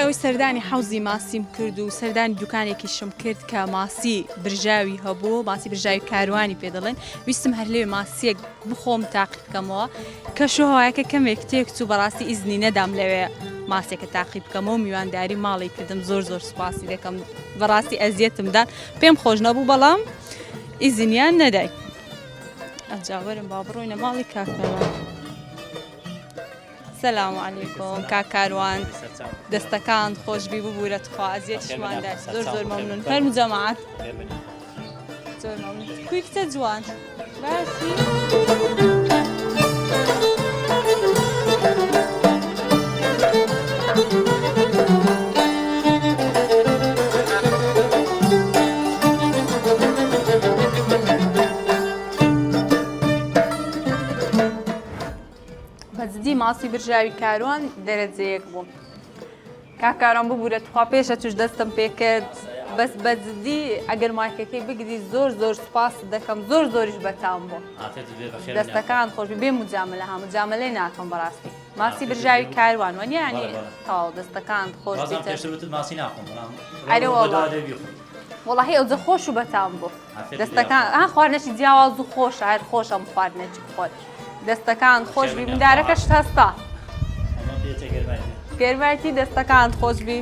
ئەوەی سەردانی حەوزی ماسیم کرد و سەردانی دوکانێکیشم کرد کە ماسی برژاوی هەبوو، ماسی برژاوی کاروانی پێ دەڵێن. ویستم هەر لێ ماسیەک بخۆم تاقی بکەمەوە کە شۆهۆیەکە کەمێک تێک چوو بەڕاستی ئیزنی نەدام لەوێ ماسێکە تاقی بکەمەوە و میوانداری ماڵی کردم. زۆر سوپاسی دەکەم، بەڕاستی ئەزیەتمدان، پێم خۆش نەبوو بەڵام ئیزنیان نەدای. ئەجاوەرم با بڕۆینە ماڵی کاکەوان. سلام علیکم کاکاروان، دەستەکان خۆشبی ببوورە تخوا ئەزیەتیشماندا. زۆر مەمنون. فەرموو جەماعەت. زۆر مەمنون. کوی کچە جوان. باسی. بەجددی ماسی برژاوی کاروان دەرەجەیەک بوو. کاکاروان ببوورە تخوا پێشە توش دەستم پێ کرد، بەس بەجددی ئەگەر مایکەکەی بگری زۆر سوپاس دەکەم، زۆریش بەتام بوو. دەستەکان خۆش بێ مجاملە ها مجاملەی ناکەم بەڕاستی. ماسی برژاوی کاروان وەنی ینی تاو دەستەکان خۆش ئەرێ وەڵاهی ئەوجە خۆش و بەتام بوو. دەستەکان خواردنەشی جیاواز و خۆشە، هەر خۆشەم خواردنەی خۆت. دەستەکان خۆش بی، مندارەکەش هەستا. گەرمایەتی دەستەکان خۆش بی.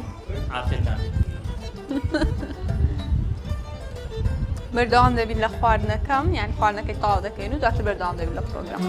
بەردەوام دەبین لە خواردنەکەم، یعنی خواردنەکەی تاوا دەکەین و دواتر بەردەوام دەبین لە پرۆگرام.